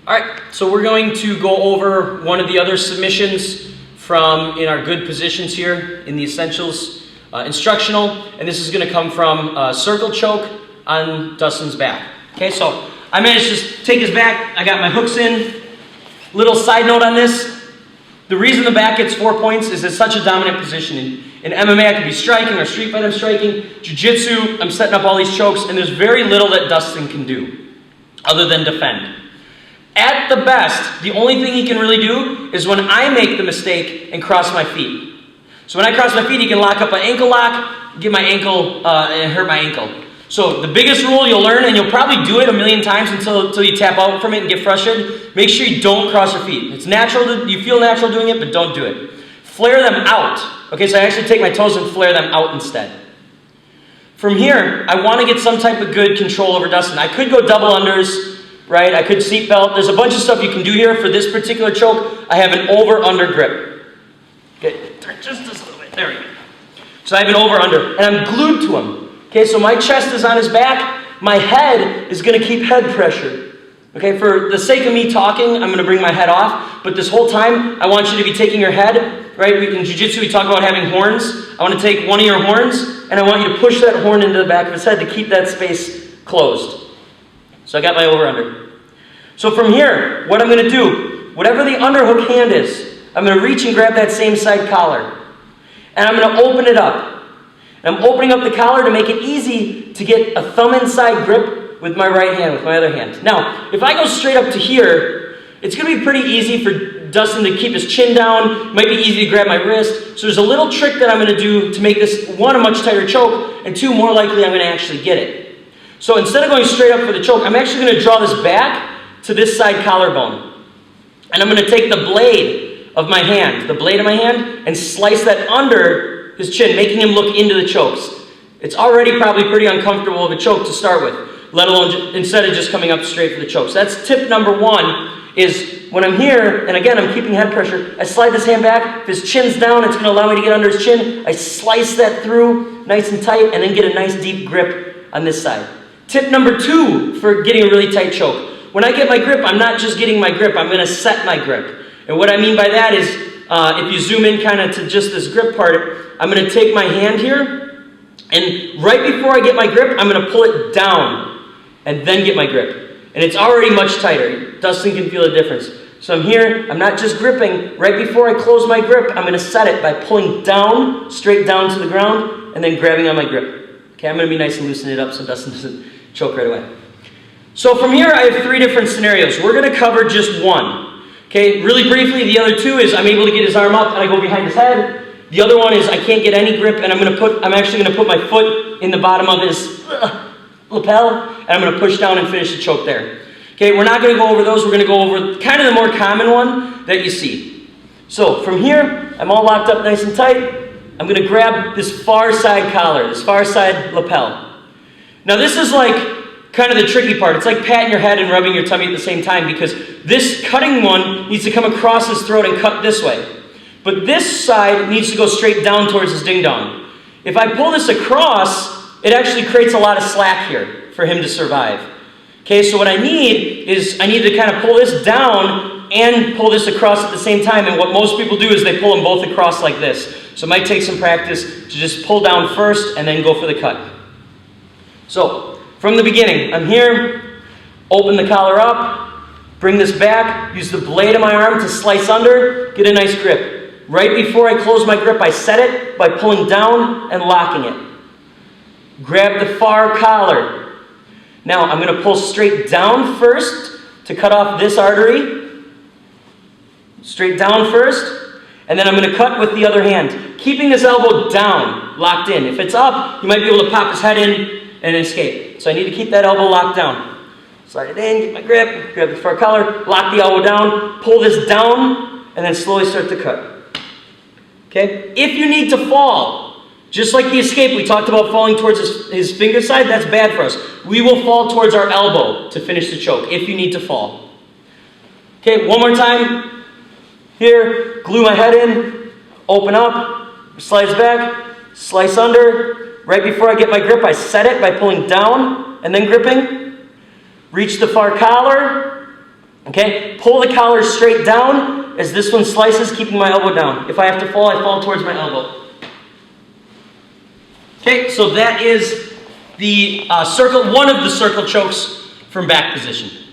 All right, so we're going to go over one of the other submissions from in our good positions here in the Essentials instructional, and this is going to come from circle choke on Dustin's back. Okay, so I managed to just take his back. I got my hooks in. Little side note on this: the reason the back gets 4 points is it's such a dominant position. In MMA, I could be striking, or street fight, I'm striking. Jiu-jitsu, I'm setting up all these chokes, and there's very little that Dustin can do other than defend. At the best, the only thing he can really do is when I make the mistake and cross my feet. So when I cross my feet, he can lock up an ankle lock, get my ankle, and hurt my ankle. So the biggest rule you'll learn, and you'll probably do it a million times until you tap out from it and get frustrated, make sure you don't cross your feet. It's natural, you feel natural doing it, but don't do it. Flare them out. Okay, so I actually take my toes and flare them out instead. From here, I want to get some type of good control over Dustin. I could go double unders. Right, I could seat belt. There's a bunch of stuff you can do here. For this particular choke, I have an over-under grip. Okay, turn just a little bit. There we go. So I have an over-under, and I'm glued to him. Okay, so my chest is on his back. My head is going to keep head pressure. Okay, for the sake of me talking, I'm going to bring my head off. But this whole time, I want you to be taking your head. Right, in Jiu-Jitsu, we talk about having horns. I want to take one of your horns, and I want you to push that horn into the back of his head to keep that space closed. So I got my over-under. So from here, what I'm going to do, whatever the underhook hand is, I'm going to reach and grab that same side collar. And I'm going to open it up. And I'm opening up the collar to make it easy to get a thumb inside grip with my right hand, with my other hand. Now, if I go straight up to here, it's going to be pretty easy for Dustin to keep his chin down. It might be easy to grab my wrist. So there's a little trick that I'm going to do to make this, one, a much tighter choke, and two, more likely I'm going to actually get it. So instead of going straight up for the choke, I'm actually going to draw this back to this side collarbone. And I'm going to take the blade of my hand, and slice that under his chin, making him look into the chokes. It's already probably pretty uncomfortable of a choke to start with, let alone instead of just coming up straight for the choke. So that's tip number one, is when I'm here, and again, I'm keeping head pressure, I slide this hand back. If his chin's down, it's going to allow me to get under his chin. I slice that through nice and tight, and then get a nice deep grip on this side. Tip number two for getting a really tight choke. When I get my grip, I'm not just getting my grip, I'm going to set my grip. And what I mean by that is, if you zoom in kind of to just this grip part, I'm going to take my hand here, and right before I get my grip, I'm going to pull it down, and then get my grip. And it's already much tighter. Dustin can feel the difference. So I'm here, I'm not just gripping. Right before I close my grip, I'm going to set it by pulling down, straight down to the ground, and then grabbing on my grip. Okay, I'm going to be nice and loosen it up so Dustin doesn't choke right away. So from here, I have three different scenarios. We're going to cover just one. Okay, really briefly, the other two is I'm able to get his arm up and I go behind his head. The other one is I can't get any grip, and I'm actually going to put my foot in the bottom of his lapel, and I'm going to push down and finish the choke there. Okay, we're not going to go over those. We're going to go over kind of the more common one that you see. So from here, I'm all locked up nice and tight. I'm going to grab this far side collar, this far side lapel. Now this is like kind of the tricky part. It's like patting your head and rubbing your tummy at the same time, because this cutting one needs to come across his throat and cut this way. But this side needs to go straight down towards his ding-dong. If I pull this across, it actually creates a lot of slack here for him to survive. Okay, so what I need is I need to kind of pull this down and pull this across at the same time. And what most people do is they pull them both across like this. So it might take some practice to just pull down first and then go for the cut. So, from the beginning, I'm here, open the collar up, bring this back, use the blade of my arm to slice under, get a nice grip. Right before I close my grip, I set it by pulling down and locking it. Grab the far collar. Now, I'm going to pull straight down first to cut off this artery. Straight down first, and then I'm going to cut with the other hand, keeping this elbow down, locked in. If it's up, you might be able to pop his head in and escape. So I need to keep that elbow locked down. Slide it in, get my grip, grab the far collar, lock the elbow down, pull this down, and then slowly start to cut. Okay? If you need to fall, just like the escape, we talked about falling towards his finger side, that's bad for us. We will fall towards our elbow to finish the choke, if you need to fall. Okay, one more time. Here, glue my head in, open up, slides back, slice under. Right before I get my grip, I set it by pulling down and then gripping. Reach the far collar, Okay, pull the collar straight down as this one slices, keeping my elbow down. If I have to fall, I fall towards my elbow. Okay, so that is the one of the circle chokes from back position.